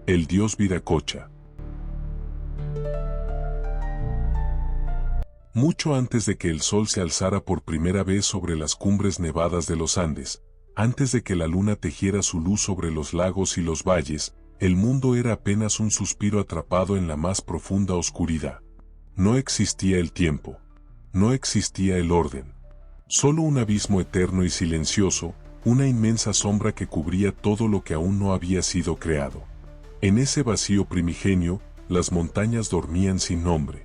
el dios Viracocha. Mucho antes de que el sol se alzara por primera vez sobre las cumbres nevadas de los Andes, antes de que la luna tejiera su luz sobre los lagos y los valles, el mundo era apenas un suspiro atrapado en la más profunda oscuridad. No existía el tiempo. No existía el orden. Solo un abismo eterno y silencioso, una inmensa sombra que cubría todo lo que aún no había sido creado. En ese vacío primigenio, las montañas dormían sin nombre.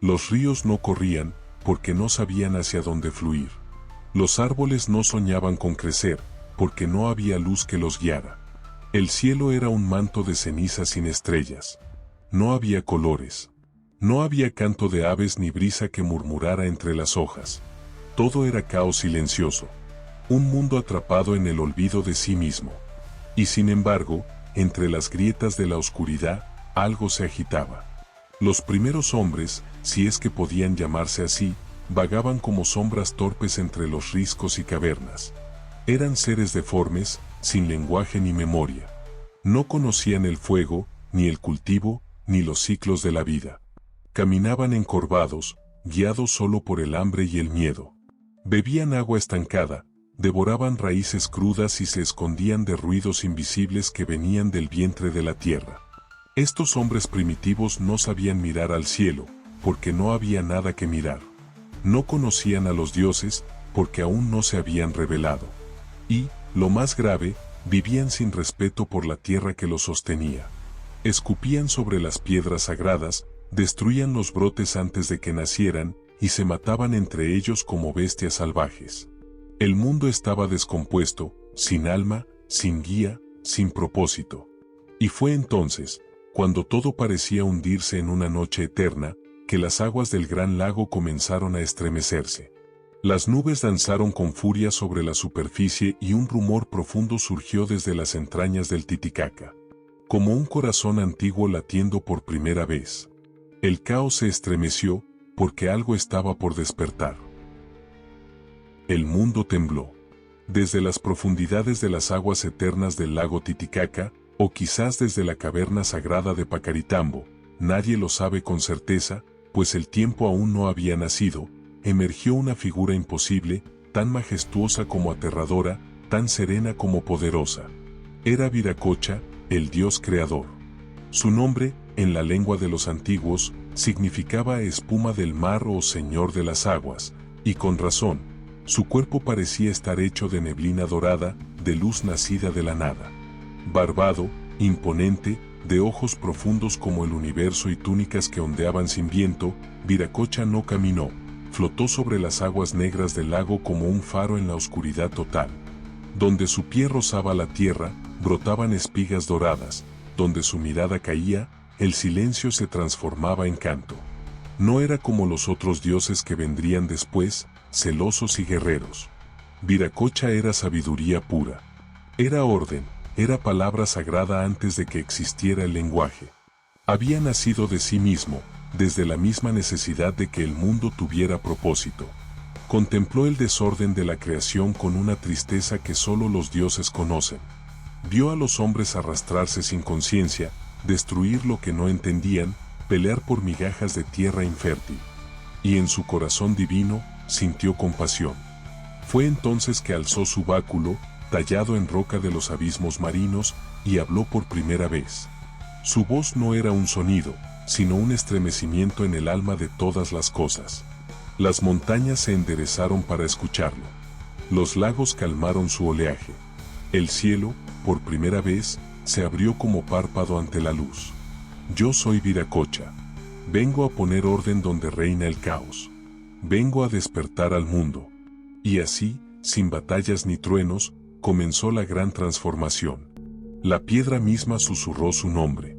Los ríos no corrían, porque no sabían hacia dónde fluir. Los árboles no soñaban con crecer, porque no había luz que los guiara. El cielo era un manto de ceniza sin estrellas. No había colores. No había canto de aves ni brisa que murmurara entre las hojas. Todo era caos silencioso. Un mundo atrapado en el olvido de sí mismo. Y sin embargo, entre las grietas de la oscuridad, algo se agitaba. Los primeros hombres, si es que podían llamarse así, vagaban como sombras torpes entre los riscos y cavernas. Eran seres deformes, sin lenguaje ni memoria. No conocían el fuego, ni el cultivo, ni los ciclos de la vida. Caminaban encorvados, guiados solo por el hambre y el miedo. Bebían agua estancada, devoraban raíces crudas y se escondían de ruidos invisibles que venían del vientre de la tierra. Estos hombres primitivos no sabían mirar al cielo, porque no había nada que mirar. No conocían a los dioses, porque aún no se habían revelado. Y, lo más grave, vivían sin respeto por la tierra que los sostenía. Escupían sobre las piedras sagradas, destruían los brotes antes de que nacieran, y se mataban entre ellos como bestias salvajes. El mundo estaba descompuesto, sin alma, sin guía, sin propósito. Y fue entonces, cuando todo parecía hundirse en una noche eterna, que las aguas del gran lago comenzaron a estremecerse. Las nubes danzaron con furia sobre la superficie y un rumor profundo surgió desde las entrañas del Titicaca. Como un corazón antiguo latiendo por primera vez. El caos se estremeció, porque algo estaba por despertar. El mundo tembló. Desde las profundidades de las aguas eternas del lago Titicaca, o quizás desde la caverna sagrada de Pacaritambo, nadie lo sabe con certeza, pues el tiempo aún no había nacido, emergió una figura imposible, tan majestuosa como aterradora, tan serena como poderosa. Era Viracocha, el dios creador. Su nombre, en la lengua de los antiguos, significaba espuma del mar o señor de las aguas, y con razón. Su cuerpo parecía estar hecho de neblina dorada, de luz nacida de la nada. Barbado, imponente, de ojos profundos como el universo y túnicas que ondeaban sin viento, Viracocha no caminó, flotó sobre las aguas negras del lago como un faro en la oscuridad total. Donde su pie rozaba la tierra, brotaban espigas doradas, donde su mirada caía, el silencio se transformaba en canto. No era como los otros dioses que vendrían después, celosos y guerreros. Viracocha era sabiduría pura. Era orden, era palabra sagrada antes de que existiera el lenguaje. Había nacido de sí mismo, desde la misma necesidad de que el mundo tuviera propósito. Contempló el desorden de la creación con una tristeza que solo los dioses conocen. Vio a los hombres arrastrarse sin conciencia, destruir lo que no entendían, pelear por migajas de tierra infértil. Y en su corazón divino, sintió compasión. Fue entonces que alzó su báculo, tallado en roca de los abismos marinos, y habló por primera vez. Su voz no era un sonido, sino un estremecimiento en el alma de todas las cosas. Las montañas se enderezaron para escucharlo. Los lagos calmaron su oleaje. El cielo, por primera vez, se abrió como párpado ante la luz. Yo soy Viracocha. Vengo a poner orden donde reina el caos. Vengo a despertar al mundo. Y así, sin batallas ni truenos, comenzó la gran transformación. La piedra misma susurró su nombre.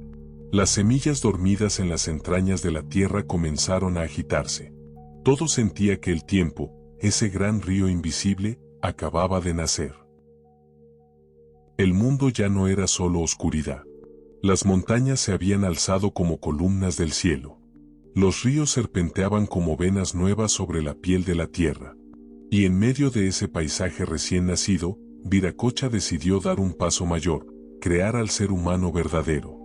Las semillas dormidas en las entrañas de la tierra comenzaron a agitarse. Todo sentía que el tiempo, ese gran río invisible, acababa de nacer. El mundo ya no era solo oscuridad. Las montañas se habían alzado como columnas del cielo. Los ríos serpenteaban como venas nuevas sobre la piel de la tierra. Y en medio de ese paisaje recién nacido, Viracocha decidió dar un paso mayor, crear al ser humano verdadero.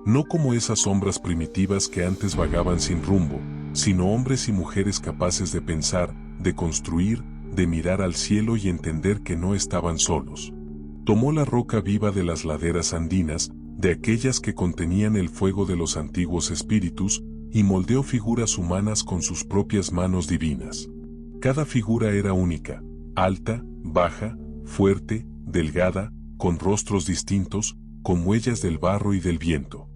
No como esas sombras primitivas que antes vagaban sin rumbo, sino hombres y mujeres capaces de pensar, de construir, de mirar al cielo y entender que no estaban solos. Tomó la roca viva de las laderas andinas, de aquellas que contenían el fuego de los antiguos espíritus, y moldeó figuras humanas con sus propias manos divinas. Cada figura era única, alta, baja, fuerte, delgada, con rostros distintos, con huellas del barro y del viento.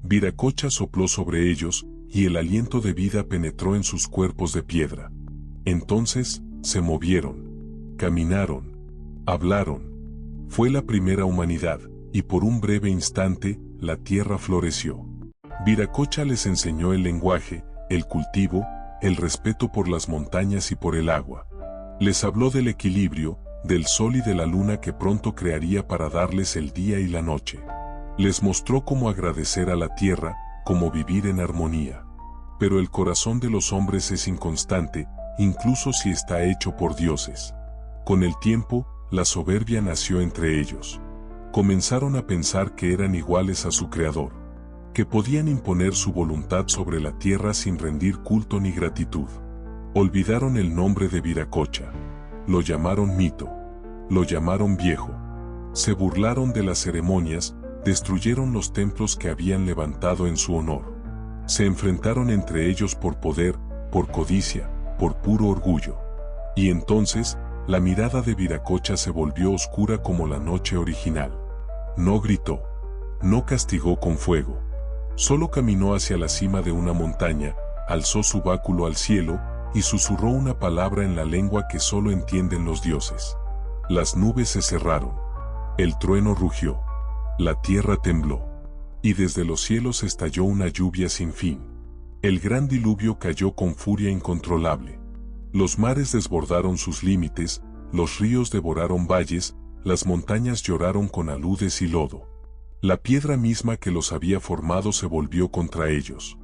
Viracocha sopló sobre ellos, y el aliento de vida penetró en sus cuerpos de piedra. Entonces, se movieron, caminaron, hablaron. Fue la primera humanidad, y por un breve instante, la tierra floreció. Viracocha les enseñó el lenguaje, el cultivo, el respeto por las montañas y por el agua. Les habló del equilibrio, del sol y de la luna que pronto crearía para darles el día y la noche. Les mostró cómo agradecer a la tierra, cómo vivir en armonía. Pero el corazón de los hombres es inconstante, incluso si está hecho por dioses. Con el tiempo, la soberbia nació entre ellos. Comenzaron a pensar que eran iguales a su creador, que podían imponer su voluntad sobre la tierra sin rendir culto ni gratitud. Olvidaron el nombre de Viracocha. Lo llamaron mito. Lo llamaron viejo. Se burlaron de las ceremonias, destruyeron los templos que habían levantado en su honor. Se enfrentaron entre ellos por poder, por codicia, por puro orgullo. Y entonces, la mirada de Viracocha se volvió oscura como la noche original. No gritó. No castigó con fuego. Solo caminó hacia la cima de una montaña, alzó su báculo al cielo, y susurró una palabra en la lengua que solo entienden los dioses. Las nubes se cerraron. El trueno rugió. La tierra tembló. Y desde los cielos estalló una lluvia sin fin. El gran diluvio cayó con furia incontrolable. Los mares desbordaron sus límites, los ríos devoraron valles, las montañas lloraron con aludes y lodo. La piedra misma que los había formado se volvió contra ellos.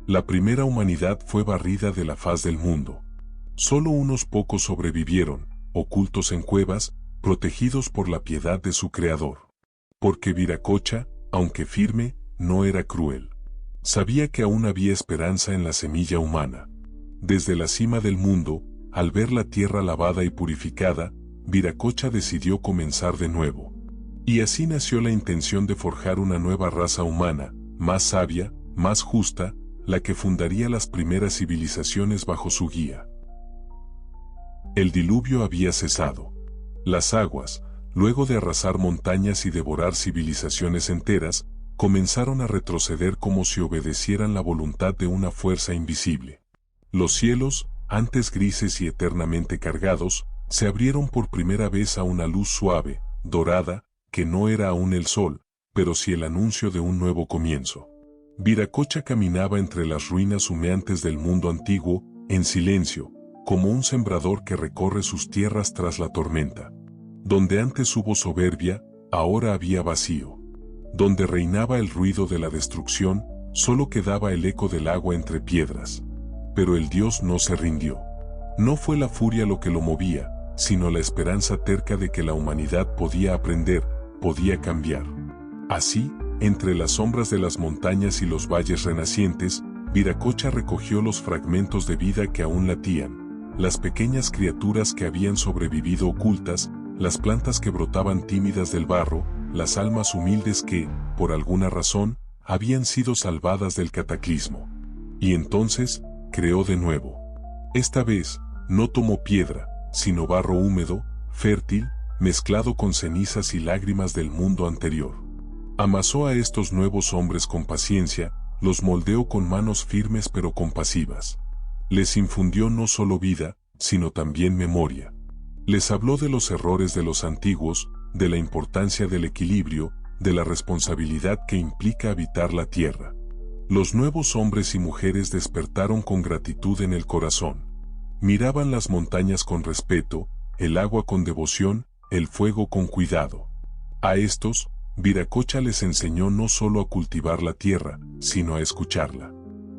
La primera humanidad fue barrida de la faz del mundo. Solo unos pocos sobrevivieron, ocultos en cuevas, protegidos por la piedad de su creador. Porque Viracocha, aunque firme, no era cruel. Sabía que aún había esperanza en la semilla humana. Desde la cima del mundo, al ver la tierra lavada y purificada, Viracocha decidió comenzar de nuevo. Y así nació la intención de forjar una nueva raza humana, más sabia, más justa, la que fundaría las primeras civilizaciones bajo su guía. El diluvio había cesado. Las aguas, luego de arrasar montañas y devorar civilizaciones enteras, comenzaron a retroceder como si obedecieran la voluntad de una fuerza invisible. Los cielos, antes grises y eternamente cargados, se abrieron por primera vez a una luz suave, dorada, que no era aún el sol, pero sí el anuncio de un nuevo comienzo. Viracocha caminaba entre las ruinas humeantes del mundo antiguo, en silencio, como un sembrador que recorre sus tierras tras la tormenta. Donde antes hubo soberbia, ahora había vacío. Donde reinaba el ruido de la destrucción, solo quedaba el eco del agua entre piedras. Pero el Dios no se rindió. No fue la furia lo que lo movía, sino la esperanza terca de que la humanidad podía aprender, podía cambiar. Así, entre las sombras de las montañas y los valles renacientes, Viracocha recogió los fragmentos de vida que aún latían, las pequeñas criaturas que habían sobrevivido ocultas, las plantas que brotaban tímidas del barro, las almas humildes que, por alguna razón, habían sido salvadas del cataclismo. Y entonces, creó de nuevo. Esta vez, no tomó piedra, sino barro húmedo, fértil, mezclado con cenizas y lágrimas del mundo anterior. Amasó a estos nuevos hombres con paciencia, los moldeó con manos firmes pero compasivas. Les infundió no solo vida, sino también memoria. Les habló de los errores de los antiguos, de la importancia del equilibrio, de la responsabilidad que implica habitar la tierra. Los nuevos hombres y mujeres despertaron con gratitud en el corazón. Miraban las montañas con respeto, el agua con devoción, el fuego con cuidado. A estos, Viracocha les enseñó no solo a cultivar la tierra, sino a escucharla.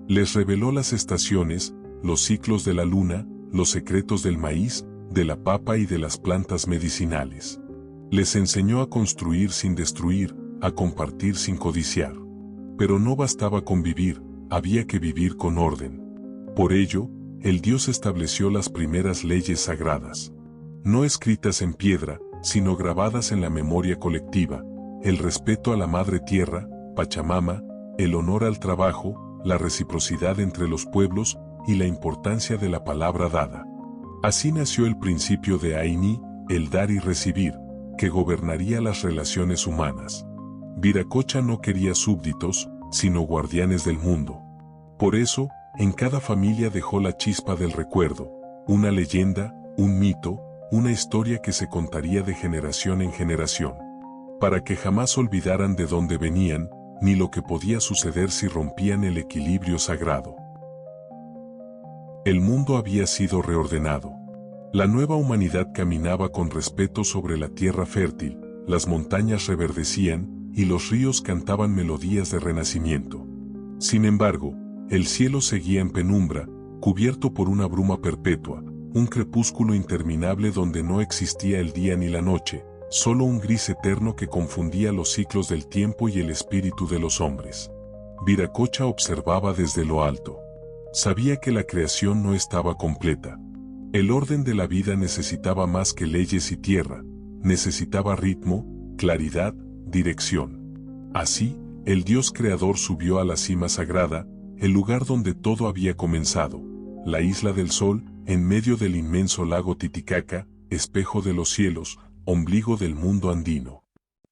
Les reveló las estaciones, los ciclos de la luna, los secretos del maíz, de la papa y de las plantas medicinales. Les enseñó a construir sin destruir, a compartir sin codiciar. Pero no bastaba con vivir, había que vivir con orden. Por ello, el Dios estableció las primeras leyes sagradas. No escritas en piedra, sino grabadas en la memoria colectiva: el respeto a la Madre Tierra, Pachamama, el honor al trabajo, la reciprocidad entre los pueblos y la importancia de la palabra dada. Así nació el principio de Aini, el dar y recibir, que gobernaría las relaciones humanas. Viracocha no quería súbditos, sino guardianes del mundo. Por eso, en cada familia dejó la chispa del recuerdo, una leyenda, un mito, una historia que se contaría de generación en generación, para que jamás olvidaran de dónde venían, ni lo que podía suceder si rompían el equilibrio sagrado. El mundo había sido reordenado. La nueva humanidad caminaba con respeto sobre la tierra fértil, las montañas reverdecían y los ríos cantaban melodías de renacimiento. Sin embargo, el cielo seguía en penumbra, cubierto por una bruma perpetua, un crepúsculo interminable donde no existía el día ni la noche, solo un gris eterno que confundía los ciclos del tiempo y el espíritu de los hombres. Viracocha observaba desde lo alto. Sabía que la creación no estaba completa. El orden de la vida necesitaba más que leyes y tierra, necesitaba ritmo, claridad, dirección. Así, el Dios creador subió a la cima sagrada, el lugar donde todo había comenzado, la isla del sol, en medio del inmenso lago Titicaca, espejo de los cielos, ombligo del mundo andino.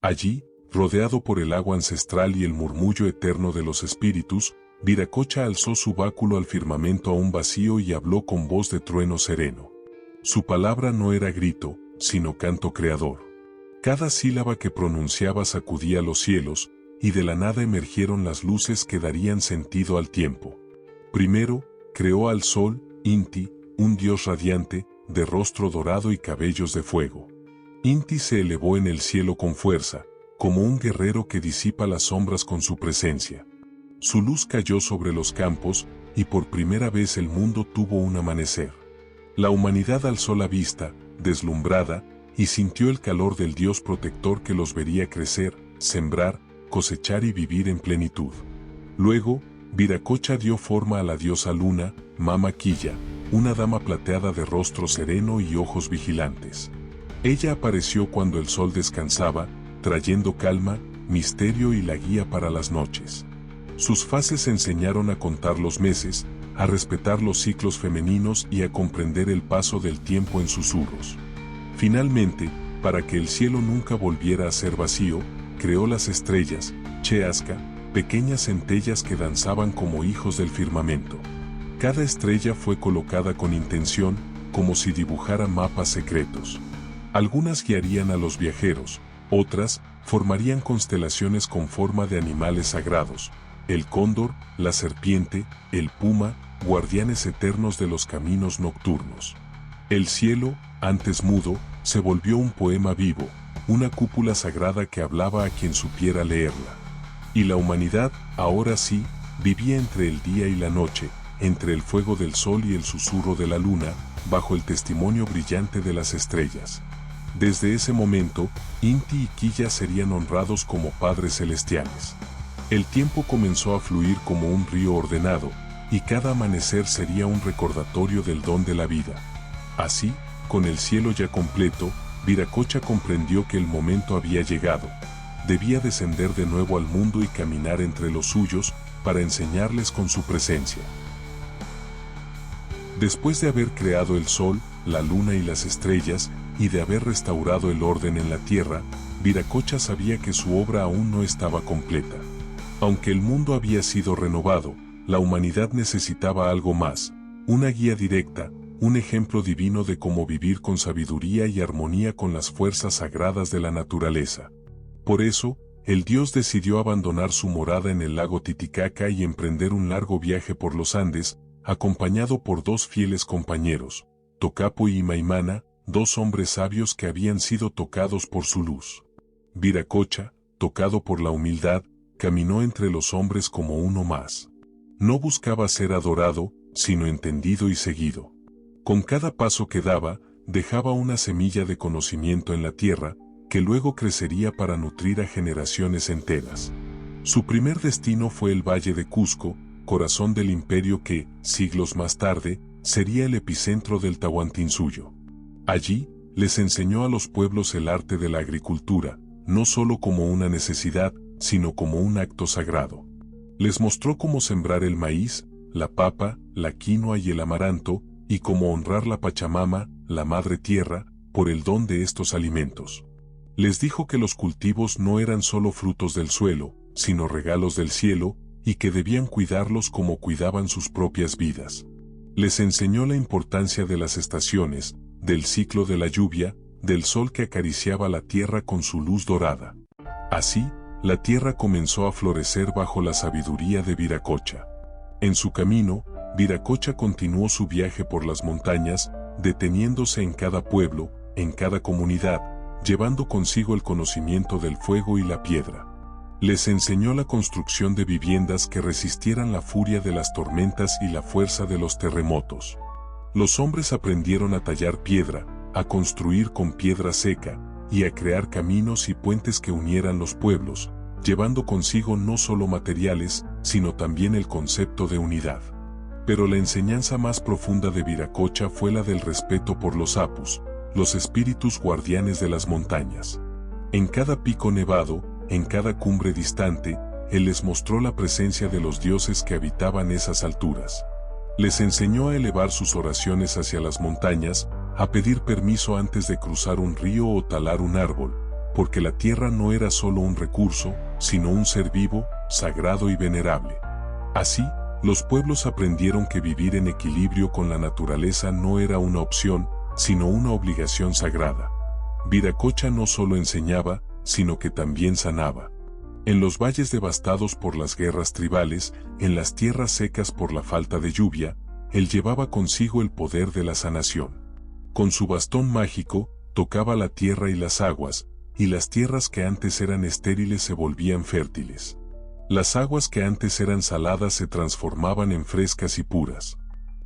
Allí, rodeado por el agua ancestral y el murmullo eterno de los espíritus, Viracocha alzó su báculo al firmamento aún vacío y habló con voz de trueno sereno. Su palabra no era grito, sino canto creador. Cada sílaba que pronunciaba sacudía los cielos, y de la nada emergieron las luces que darían sentido al tiempo. Primero, creó al sol, Inti, un dios radiante, de rostro dorado y cabellos de fuego. Inti se elevó en el cielo con fuerza, como un guerrero que disipa las sombras con su presencia. Su luz cayó sobre los campos, y por primera vez el mundo tuvo un amanecer. La humanidad alzó la vista, deslumbrada, y sintió el calor del Dios protector que los vería crecer, sembrar, cosechar y vivir en plenitud. Luego, Viracocha dio forma a la diosa luna, Mama Quilla, una dama plateada de rostro sereno y ojos vigilantes. Ella apareció cuando el sol descansaba, trayendo calma, misterio y la guía para las noches. Sus fases enseñaron a contar los meses, a respetar los ciclos femeninos y a comprender el paso del tiempo en susurros. Finalmente, para que el cielo nunca volviera a ser vacío, creó las estrellas, Cheasca, pequeñas centellas que danzaban como hijos del firmamento. Cada estrella fue colocada con intención, como si dibujara mapas secretos. Algunas guiarían a los viajeros, otras formarían constelaciones con forma de animales sagrados: el cóndor, la serpiente, el puma, guardianes eternos de los caminos nocturnos. El cielo, antes mudo, se volvió un poema vivo, una cúpula sagrada que hablaba a quien supiera leerla. Y la humanidad, ahora sí, vivía entre el día y la noche, entre el fuego del sol y el susurro de la luna, bajo el testimonio brillante de las estrellas. Desde ese momento, Inti y Quilla serían honrados como padres celestiales. El tiempo comenzó a fluir como un río ordenado, y cada amanecer sería un recordatorio del don de la vida. Así, con el cielo ya completo, Viracocha comprendió que el momento había llegado. Debía descender de nuevo al mundo y caminar entre los suyos, para enseñarles con su presencia. Después de haber creado el sol, la luna y las estrellas, y de haber restaurado el orden en la tierra, Viracocha sabía que su obra aún no estaba completa. Aunque el mundo había sido renovado, la humanidad necesitaba algo más, una guía directa, un ejemplo divino de cómo vivir con sabiduría y armonía con las fuerzas sagradas de la naturaleza. Por eso, el Dios decidió abandonar su morada en el lago Titicaca y emprender un largo viaje por los Andes, acompañado por dos fieles compañeros, Tocapo y Maimana, dos hombres sabios que habían sido tocados por su luz. Viracocha, tocado por la humildad, caminó entre los hombres como uno más. No buscaba ser adorado, sino entendido y seguido. Con cada paso que daba, dejaba una semilla de conocimiento en la tierra, que luego crecería para nutrir a generaciones enteras. Su primer destino fue el Valle de Cusco, corazón del imperio que, siglos más tarde, sería el epicentro del Tahuantinsuyo. Allí, les enseñó a los pueblos el arte de la agricultura, no solo como una necesidad, sino como un acto sagrado. Les mostró cómo sembrar el maíz, la papa, la quinoa y el amaranto, y cómo honrar la Pachamama, la Madre Tierra, por el don de estos alimentos. Les dijo que los cultivos no eran solo frutos del suelo, sino regalos del cielo, y que debían cuidarlos como cuidaban sus propias vidas. Les enseñó la importancia de las estaciones, del ciclo de la lluvia, del sol que acariciaba la tierra con su luz dorada. Así, la tierra comenzó a florecer bajo la sabiduría de Viracocha. En su camino, Viracocha continuó su viaje por las montañas, deteniéndose en cada pueblo, en cada comunidad, llevando consigo el conocimiento del fuego y la piedra. Les enseñó la construcción de viviendas que resistieran la furia de las tormentas y la fuerza de los terremotos. Los hombres aprendieron a tallar piedra, a construir con piedra seca, y a crear caminos y puentes que unieran los pueblos, llevando consigo no solo materiales, sino también el concepto de unidad. Pero la enseñanza más profunda de Viracocha fue la del respeto por los apus, los espíritus guardianes de las montañas. En cada pico nevado, en cada cumbre distante, él les mostró la presencia de los dioses que habitaban esas alturas. Les enseñó a elevar sus oraciones hacia las montañas, a pedir permiso antes de cruzar un río o talar un árbol, porque la tierra no era solo un recurso, sino un ser vivo, sagrado y venerable. Así, los pueblos aprendieron que vivir en equilibrio con la naturaleza no era una opción, sino una obligación sagrada. Viracocha no solo enseñaba, sino que también sanaba. En los valles devastados por las guerras tribales, en las tierras secas por la falta de lluvia, él llevaba consigo el poder de la sanación. Con su bastón mágico, tocaba la tierra y las aguas, y las tierras que antes eran estériles se volvían fértiles. Las aguas que antes eran saladas se transformaban en frescas y puras.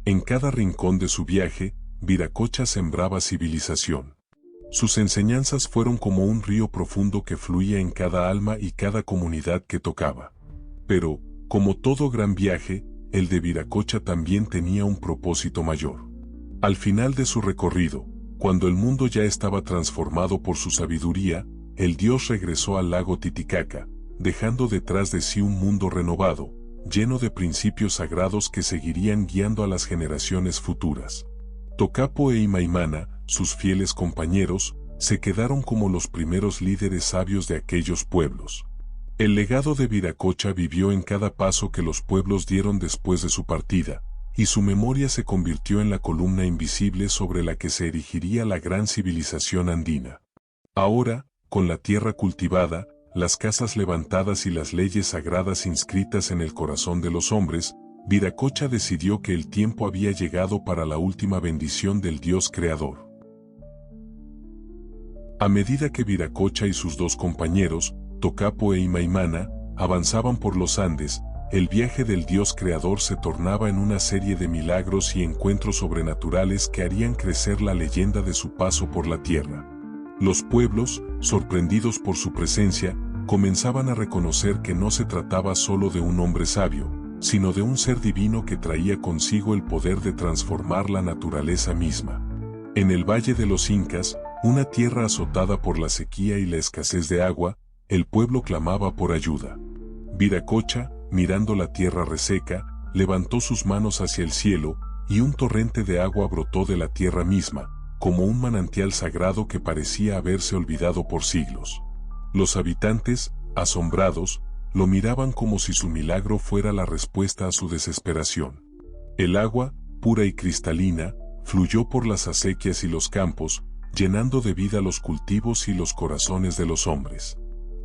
En cada rincón de su viaje, Viracocha sembraba civilización. Sus enseñanzas fueron como un río profundo que fluía en cada alma y cada comunidad que tocaba. Pero, como todo gran viaje, el de Viracocha también tenía un propósito mayor. Al final de su recorrido, cuando el mundo ya estaba transformado por su sabiduría, el dios regresó al lago Titicaca, dejando detrás de sí un mundo renovado, lleno de principios sagrados que seguirían guiando a las generaciones futuras. Tocapo e Imaimana, sus fieles compañeros, se quedaron como los primeros líderes sabios de aquellos pueblos. El legado de Viracocha vivió en cada paso que los pueblos dieron después de su partida, y su memoria se convirtió en la columna invisible sobre la que se erigiría la gran civilización andina. Ahora, con la tierra cultivada, las casas levantadas y las leyes sagradas inscritas en el corazón de los hombres, Viracocha decidió que el tiempo había llegado para la última bendición del Dios Creador. A medida que Viracocha y sus dos compañeros, Tocapo e Imaimana, avanzaban por los Andes, el viaje del Dios Creador se tornaba en una serie de milagros y encuentros sobrenaturales que harían crecer la leyenda de su paso por la tierra. Los pueblos, sorprendidos por su presencia, comenzaban a reconocer que no se trataba solo de un hombre sabio, sino de un ser divino que traía consigo el poder de transformar la naturaleza misma. En el Valle de los Incas, una tierra azotada por la sequía y la escasez de agua, el pueblo clamaba por ayuda. Viracocha, mirando la tierra reseca, levantó sus manos hacia el cielo, y un torrente de agua brotó de la tierra misma, como un manantial sagrado que parecía haberse olvidado por siglos. Los habitantes, asombrados, lo miraban como si su milagro fuera la respuesta a su desesperación. El agua, pura y cristalina, fluyó por las acequias y los campos, llenando de vida los cultivos y los corazones de los hombres.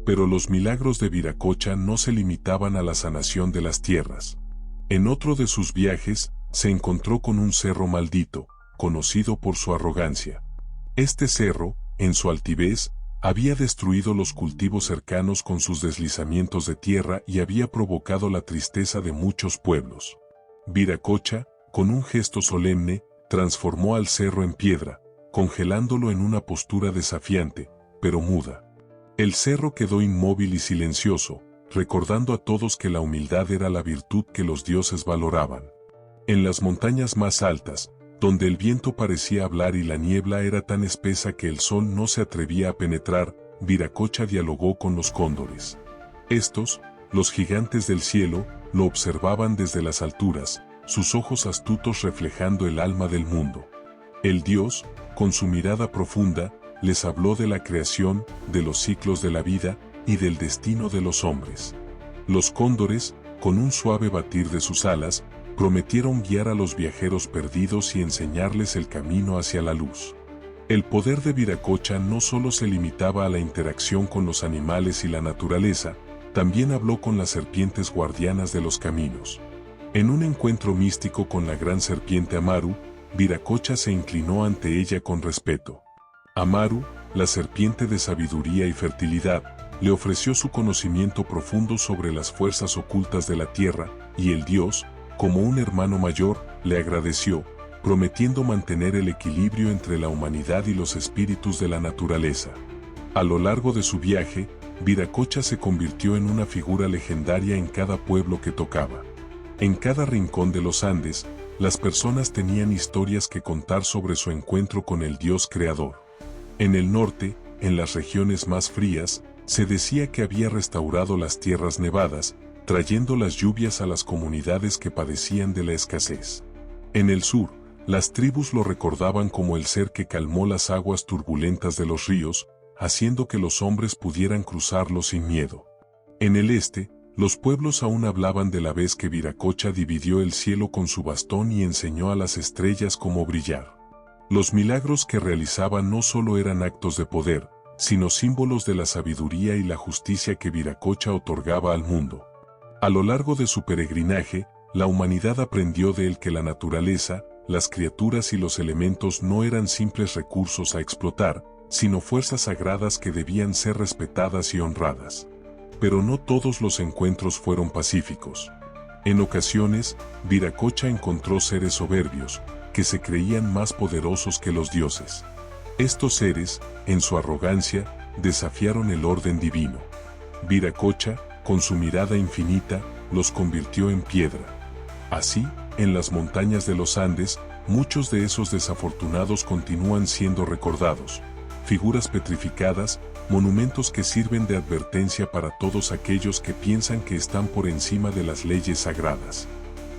Pero los milagros de Viracocha no se limitaban a la sanación de las tierras. En otro de sus viajes, se encontró con un cerro maldito, conocido por su arrogancia. Este cerro, en su altivez, había destruido los cultivos cercanos con sus deslizamientos de tierra y había provocado la tristeza de muchos pueblos. Viracocha, con un gesto solemne, transformó al cerro en piedra, congelándolo en una postura desafiante, pero muda. El cerro quedó inmóvil y silencioso, recordando a todos que la humildad era la virtud que los dioses valoraban. En las montañas más altas, donde el viento parecía hablar y la niebla era tan espesa que el sol no se atrevía a penetrar, Viracocha dialogó con los cóndores. Estos, los gigantes del cielo, lo observaban desde las alturas, sus ojos astutos reflejando el alma del mundo. El dios, con su mirada profunda, les habló de la creación, de los ciclos de la vida y del destino de los hombres. Los cóndores, con un suave batir de sus alas, prometieron guiar a los viajeros perdidos y enseñarles el camino hacia la luz. El poder de Viracocha no solo se limitaba a la interacción con los animales y la naturaleza, también habló con las serpientes guardianas de los caminos. En un encuentro místico con la gran serpiente Amaru, Viracocha se inclinó ante ella con respeto. Amaru, la serpiente de sabiduría y fertilidad, le ofreció su conocimiento profundo sobre las fuerzas ocultas de la tierra, y el dios, como un hermano mayor, le agradeció, prometiendo mantener el equilibrio entre la humanidad y los espíritus de la naturaleza. A lo largo de su viaje, Viracocha se convirtió en una figura legendaria en cada pueblo que tocaba. En cada rincón de los Andes, las personas tenían historias que contar sobre su encuentro con el Dios creador. En el norte, en las regiones más frías, se decía que había restaurado las tierras nevadas, trayendo las lluvias a las comunidades que padecían de la escasez. En el sur, las tribus lo recordaban como el ser que calmó las aguas turbulentas de los ríos, haciendo que los hombres pudieran cruzarlos sin miedo. En el este, los pueblos aún hablaban de la vez que Viracocha dividió el cielo con su bastón y enseñó a las estrellas cómo brillar. Los milagros que realizaba no solo eran actos de poder, sino símbolos de la sabiduría y la justicia que Viracocha otorgaba al mundo. A lo largo de su peregrinaje, la humanidad aprendió de él que la naturaleza, las criaturas y los elementos no eran simples recursos a explotar, sino fuerzas sagradas que debían ser respetadas y honradas. Pero no todos los encuentros fueron pacíficos. En ocasiones, Viracocha encontró seres soberbios, que se creían más poderosos que los dioses. Estos seres, en su arrogancia, desafiaron el orden divino. Viracocha, con su mirada infinita, los convirtió en piedra. Así, en las montañas de los Andes, muchos de esos desafortunados continúan siendo recordados. Figuras petrificadas, monumentos que sirven de advertencia para todos aquellos que piensan que están por encima de las leyes sagradas.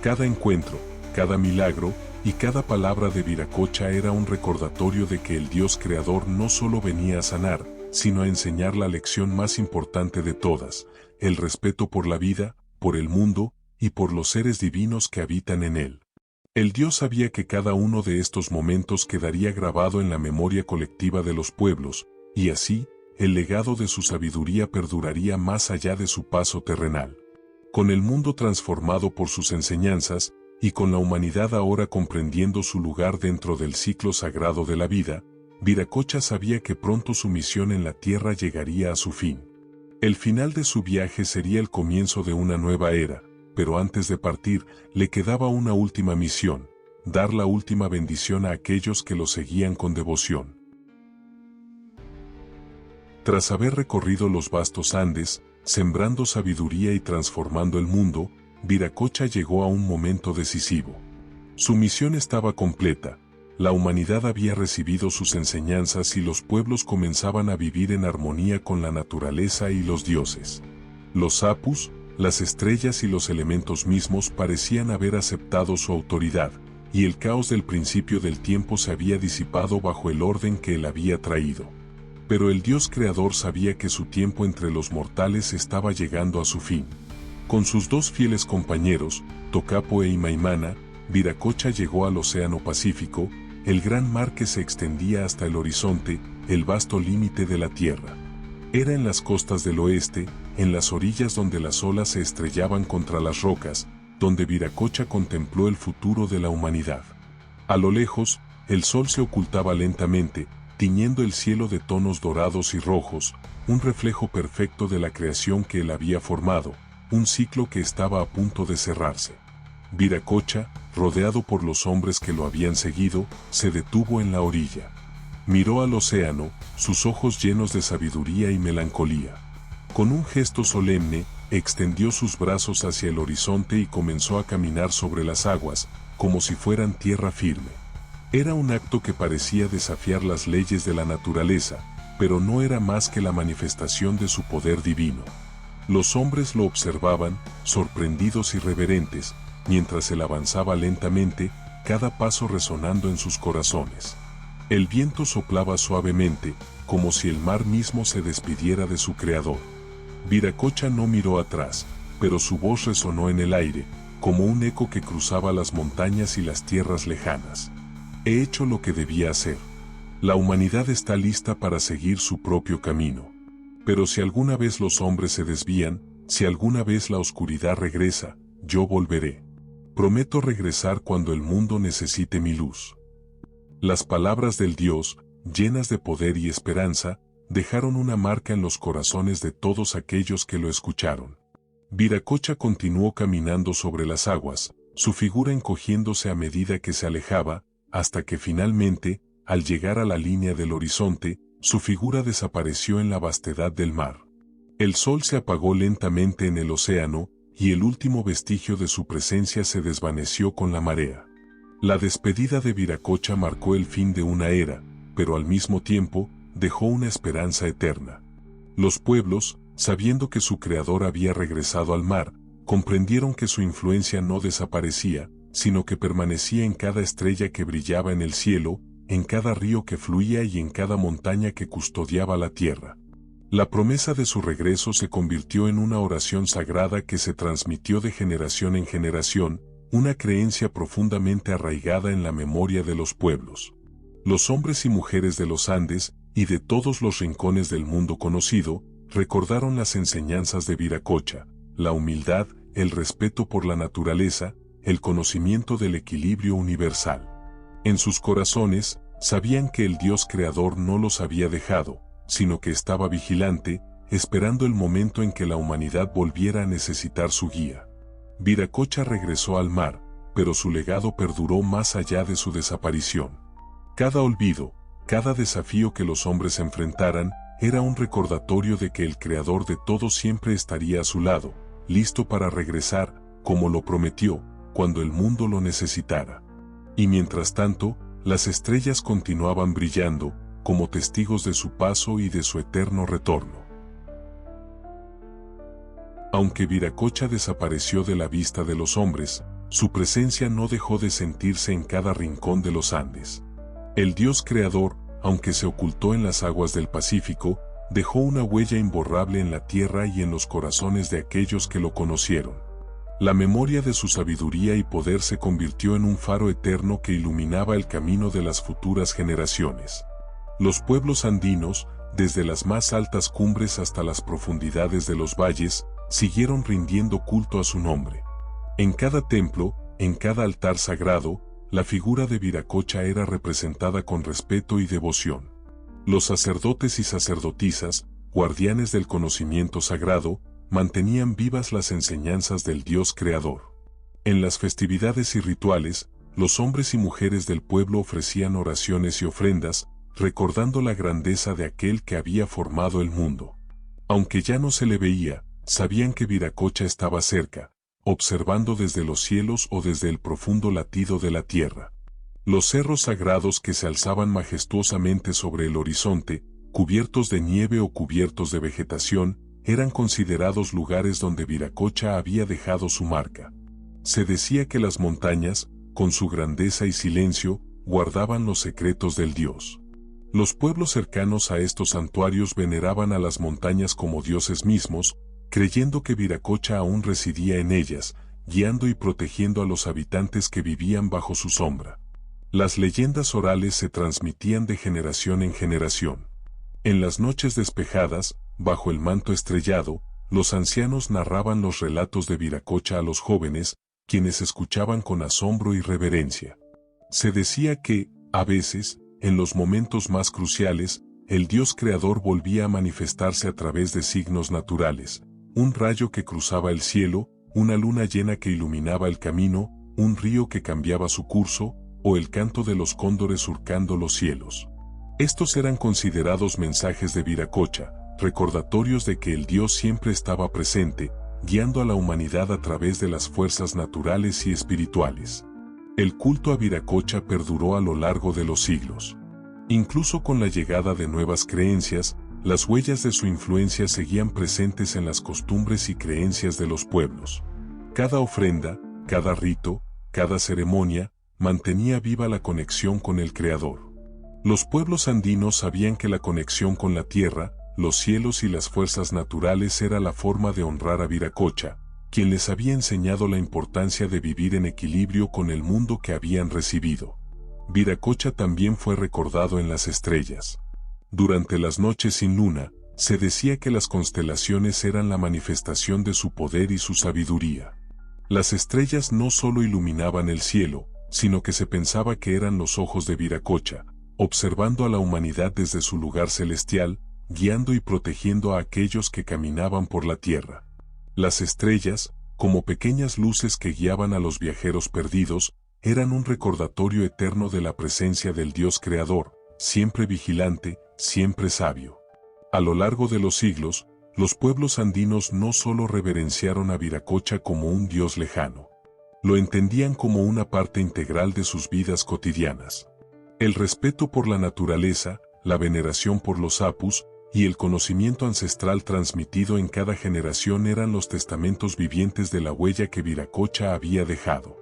Cada encuentro, cada milagro y cada palabra de Viracocha era un recordatorio de que el Dios creador no solo venía a sanar, sino a enseñar la lección más importante de todas, el respeto por la vida, por el mundo y por los seres divinos que habitan en él. El Dios sabía que cada uno de estos momentos quedaría grabado en la memoria colectiva de los pueblos, y así, el legado de su sabiduría perduraría más allá de su paso terrenal. Con el mundo transformado por sus enseñanzas, y con la humanidad ahora comprendiendo su lugar dentro del ciclo sagrado de la vida, Viracocha sabía que pronto su misión en la tierra llegaría a su fin. El final de su viaje sería el comienzo de una nueva era, pero antes de partir, le quedaba una última misión: dar la última bendición a aquellos que lo seguían con devoción. Tras haber recorrido los vastos Andes, sembrando sabiduría y transformando el mundo, Viracocha llegó a un momento decisivo. Su misión estaba completa, la humanidad había recibido sus enseñanzas y los pueblos comenzaban a vivir en armonía con la naturaleza y los dioses. Los apus, las estrellas y los elementos mismos parecían haber aceptado su autoridad, y el caos del principio del tiempo se había disipado bajo el orden que él había traído. Pero el Dios creador sabía que su tiempo entre los mortales estaba llegando a su fin. Con sus dos fieles compañeros, Tocapo e Imaimana, Viracocha llegó al Océano Pacífico, el gran mar que se extendía hasta el horizonte, el vasto límite de la tierra. Era en las costas del oeste, en las orillas donde las olas se estrellaban contra las rocas, donde Viracocha contempló el futuro de la humanidad. A lo lejos, el sol se ocultaba lentamente, tiñendo el cielo de tonos dorados y rojos, un reflejo perfecto de la creación que él había formado, un ciclo que estaba a punto de cerrarse. Viracocha, rodeado por los hombres que lo habían seguido, se detuvo en la orilla. Miró al océano, sus ojos llenos de sabiduría y melancolía. Con un gesto solemne, extendió sus brazos hacia el horizonte y comenzó a caminar sobre las aguas, como si fueran tierra firme. Era un acto que parecía desafiar las leyes de la naturaleza, pero no era más que la manifestación de su poder divino. Los hombres lo observaban, sorprendidos y reverentes, mientras él avanzaba lentamente, cada paso resonando en sus corazones. El viento soplaba suavemente, como si el mar mismo se despidiera de su creador. Viracocha no miró atrás, pero su voz resonó en el aire, como un eco que cruzaba las montañas y las tierras lejanas. He hecho lo que debía hacer. La humanidad está lista para seguir su propio camino. Pero si alguna vez los hombres se desvían, si alguna vez la oscuridad regresa, yo volveré. Prometo regresar cuando el mundo necesite mi luz. Las palabras del Dios, llenas de poder y esperanza, dejaron una marca en los corazones de todos aquellos que lo escucharon. Viracocha continuó caminando sobre las aguas, su figura encogiéndose a medida que se alejaba, hasta que finalmente, al llegar a la línea del horizonte, su figura desapareció en la vastedad del mar. El sol se apagó lentamente en el océano, y el último vestigio de su presencia se desvaneció con la marea. La despedida de Viracocha marcó el fin de una era, pero al mismo tiempo, dejó una esperanza eterna. Los pueblos, sabiendo que su creador había regresado al mar, comprendieron que su influencia no desaparecía, sino que permanecía en cada estrella que brillaba en el cielo, en cada río que fluía y en cada montaña que custodiaba la tierra. La promesa de su regreso se convirtió en una oración sagrada que se transmitió de generación en generación, una creencia profundamente arraigada en la memoria de los pueblos. Los hombres y mujeres de los Andes, y de todos los rincones del mundo conocido, recordaron las enseñanzas de Viracocha, la humildad, el respeto por la naturaleza, el conocimiento del equilibrio universal. En sus corazones, sabían que el Dios creador no los había dejado, sino que estaba vigilante, esperando el momento en que la humanidad volviera a necesitar su guía. Viracocha regresó al mar, pero su legado perduró más allá de su desaparición. Cada olvido, cada desafío que los hombres enfrentaran, era un recordatorio de que el Creador de todo siempre estaría a su lado, listo para regresar, como lo prometió, cuando el mundo lo necesitara. Y mientras tanto, las estrellas continuaban brillando, como testigos de su paso y de su eterno retorno. Aunque Viracocha desapareció de la vista de los hombres, su presencia no dejó de sentirse en cada rincón de los Andes. El Dios creador, aunque se ocultó en las aguas del Pacífico, dejó una huella imborrable en la tierra y en los corazones de aquellos que lo conocieron. La memoria de su sabiduría y poder se convirtió en un faro eterno que iluminaba el camino de las futuras generaciones. Los pueblos andinos, desde las más altas cumbres hasta las profundidades de los valles, siguieron rindiendo culto a su nombre. En cada templo, en cada altar sagrado, la figura de Viracocha era representada con respeto y devoción. Los sacerdotes y sacerdotisas, guardianes del conocimiento sagrado, mantenían vivas las enseñanzas del Dios creador. En las festividades y rituales, los hombres y mujeres del pueblo ofrecían oraciones y ofrendas, recordando la grandeza de aquel que había formado el mundo. Aunque ya no se le veía, sabían que Viracocha estaba cerca, observando desde los cielos o desde el profundo latido de la tierra. Los cerros sagrados que se alzaban majestuosamente sobre el horizonte, cubiertos de nieve o cubiertos de vegetación, eran considerados lugares donde Viracocha había dejado su marca. Se decía que las montañas, con su grandeza y silencio, guardaban los secretos del Dios. Los pueblos cercanos a estos santuarios veneraban a las montañas como dioses mismos, creyendo que Viracocha aún residía en ellas, guiando y protegiendo a los habitantes que vivían bajo su sombra. Las leyendas orales se transmitían de generación en generación. En las noches despejadas, bajo el manto estrellado, los ancianos narraban los relatos de Viracocha a los jóvenes, quienes escuchaban con asombro y reverencia. Se decía que, a veces, en los momentos más cruciales, el Dios creador volvía a manifestarse a través de signos naturales, un rayo que cruzaba el cielo, una luna llena que iluminaba el camino, un río que cambiaba su curso, o el canto de los cóndores surcando los cielos. Estos eran considerados mensajes de Viracocha, recordatorios de que el Dios siempre estaba presente, guiando a la humanidad a través de las fuerzas naturales y espirituales. El culto a Viracocha perduró a lo largo de los siglos. Incluso con la llegada de nuevas creencias, las huellas de su influencia seguían presentes en las costumbres y creencias de los pueblos. Cada ofrenda, cada rito, cada ceremonia, mantenía viva la conexión con el Creador. Los pueblos andinos sabían que la conexión con la tierra, los cielos y las fuerzas naturales era la forma de honrar a Viracocha, quien les había enseñado la importancia de vivir en equilibrio con el mundo que habían recibido. Viracocha también fue recordado en las estrellas. Durante las noches sin luna, se decía que las constelaciones eran la manifestación de su poder y su sabiduría. Las estrellas no solo iluminaban el cielo, sino que se pensaba que eran los ojos de Viracocha, observando a la humanidad desde su lugar celestial, guiando y protegiendo a aquellos que caminaban por la tierra. Las estrellas, como pequeñas luces que guiaban a los viajeros perdidos, eran un recordatorio eterno de la presencia del Dios Creador, siempre vigilante, siempre sabio. A lo largo de los siglos, los pueblos andinos no solo reverenciaron a Viracocha como un dios lejano. Lo entendían como una parte integral de sus vidas cotidianas. El respeto por la naturaleza, la veneración por los apus, y el conocimiento ancestral transmitido en cada generación eran los testamentos vivientes de la huella que Viracocha había dejado.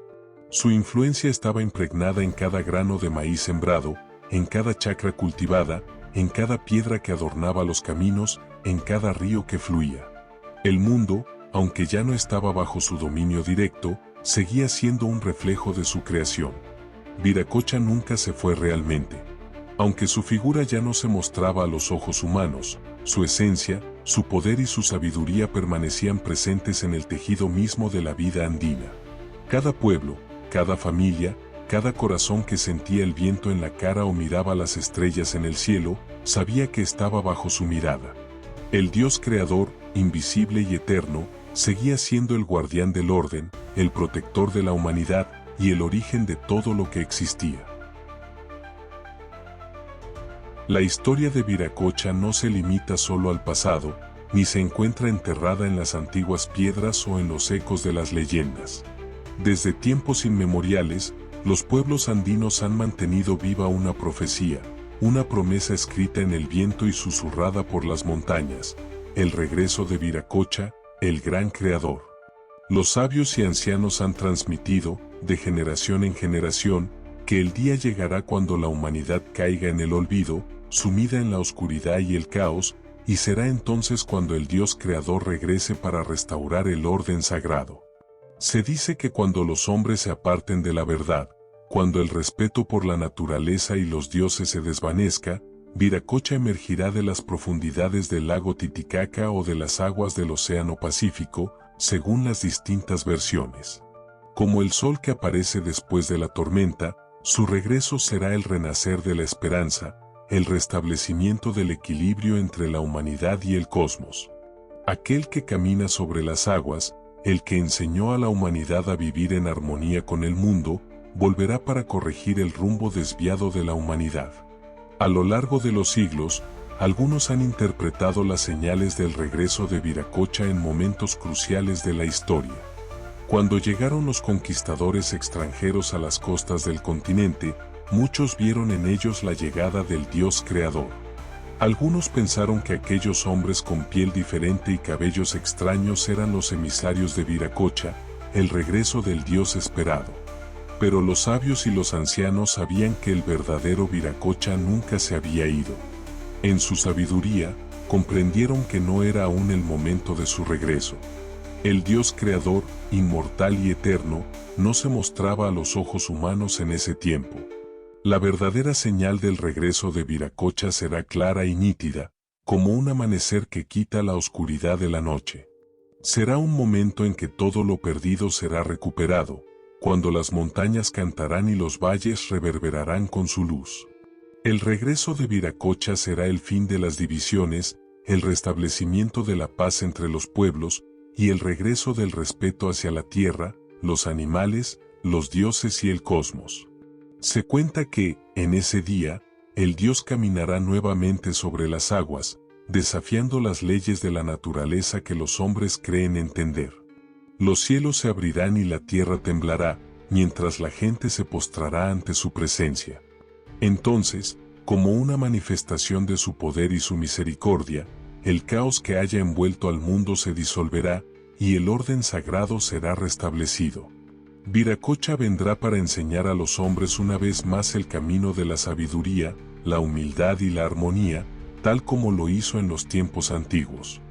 Su influencia estaba impregnada en cada grano de maíz sembrado, en cada chacra cultivada, en cada piedra que adornaba los caminos, en cada río que fluía. El mundo, aunque ya no estaba bajo su dominio directo, seguía siendo un reflejo de su creación. Viracocha nunca se fue realmente. Aunque su figura ya no se mostraba a los ojos humanos, su esencia, su poder y su sabiduría permanecían presentes en el tejido mismo de la vida andina. Cada pueblo, cada familia, cada corazón que sentía el viento en la cara o miraba las estrellas en el cielo, sabía que estaba bajo su mirada. El Dios Creador, invisible y eterno, seguía siendo el guardián del orden, el protector de la humanidad y el origen de todo lo que existía. La historia de Viracocha no se limita solo al pasado, ni se encuentra enterrada en las antiguas piedras o en los ecos de las leyendas. Desde tiempos inmemoriales, los pueblos andinos han mantenido viva una profecía, una promesa escrita en el viento y susurrada por las montañas, el regreso de Viracocha, el gran creador. Los sabios y ancianos han transmitido, de generación en generación, que el día llegará cuando la humanidad caiga en el olvido, sumida en la oscuridad y el caos, y será entonces cuando el Dios Creador regrese para restaurar el orden sagrado. Se dice que cuando los hombres se aparten de la verdad, cuando el respeto por la naturaleza y los dioses se desvanezca, Viracocha emergirá de las profundidades del lago Titicaca o de las aguas del Océano Pacífico, según las distintas versiones. Como el sol que aparece después de la tormenta, su regreso será el renacer de la esperanza, el restablecimiento del equilibrio entre la humanidad y el cosmos. Aquel que camina sobre las aguas, el que enseñó a la humanidad a vivir en armonía con el mundo, volverá para corregir el rumbo desviado de la humanidad. A lo largo de los siglos, algunos han interpretado las señales del regreso de Viracocha en momentos cruciales de la historia. Cuando llegaron los conquistadores extranjeros a las costas del continente, muchos vieron en ellos la llegada del Dios Creador. Algunos pensaron que aquellos hombres con piel diferente y cabellos extraños eran los emisarios de Viracocha, el regreso del Dios esperado. Pero los sabios y los ancianos sabían que el verdadero Viracocha nunca se había ido. En su sabiduría, comprendieron que no era aún el momento de su regreso. El Dios Creador, inmortal y eterno, no se mostraba a los ojos humanos en ese tiempo. La verdadera señal del regreso de Viracocha será clara y nítida, como un amanecer que quita la oscuridad de la noche. Será un momento en que todo lo perdido será recuperado, cuando las montañas cantarán y los valles reverberarán con su luz. El regreso de Viracocha será el fin de las divisiones, el restablecimiento de la paz entre los pueblos, y el regreso del respeto hacia la tierra, los animales, los dioses y el cosmos. Se cuenta que, en ese día, el Dios caminará nuevamente sobre las aguas, desafiando las leyes de la naturaleza que los hombres creen entender. Los cielos se abrirán y la tierra temblará, mientras la gente se postrará ante su presencia. Entonces, como una manifestación de su poder y su misericordia, el caos que haya envuelto al mundo se disolverá, y el orden sagrado será restablecido. Viracocha vendrá para enseñar a los hombres una vez más el camino de la sabiduría, la humildad y la armonía, tal como lo hizo en los tiempos antiguos.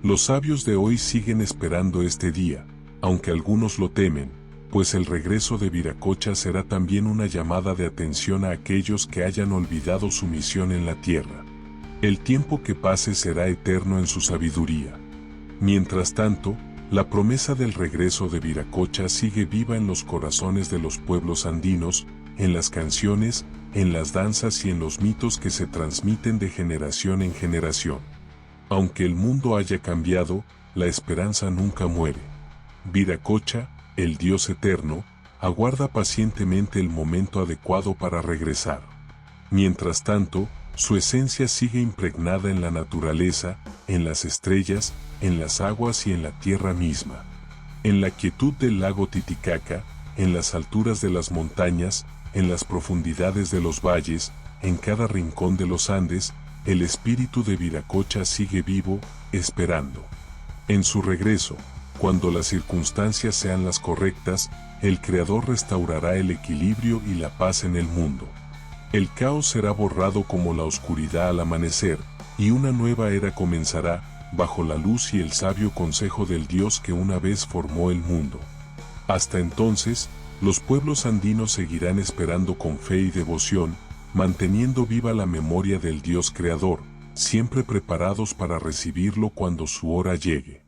Los sabios de hoy siguen esperando este día, aunque algunos lo temen, pues el regreso de Viracocha será también una llamada de atención a aquellos que hayan olvidado su misión en la tierra. El tiempo que pase será eterno en su sabiduría. Mientras tanto, la promesa del regreso de Viracocha sigue viva en los corazones de los pueblos andinos, en las canciones, en las danzas y en los mitos que se transmiten de generación en generación. Aunque el mundo haya cambiado, la esperanza nunca muere. Viracocha, el Dios eterno, aguarda pacientemente el momento adecuado para regresar. Mientras tanto, su esencia sigue impregnada en la naturaleza, en las estrellas, en las aguas y en la tierra misma. En la quietud del lago Titicaca, en las alturas de las montañas, en las profundidades de los valles, en cada rincón de los Andes, el espíritu de Viracocha sigue vivo, esperando. En su regreso, cuando las circunstancias sean las correctas, el Creador restaurará el equilibrio y la paz en el mundo. El caos será borrado como la oscuridad al amanecer, y una nueva era comenzará, bajo la luz y el sabio consejo del Dios que una vez formó el mundo. Hasta entonces, los pueblos andinos seguirán esperando con fe y devoción, manteniendo viva la memoria del Dios Creador, siempre preparados para recibirlo cuando su hora llegue.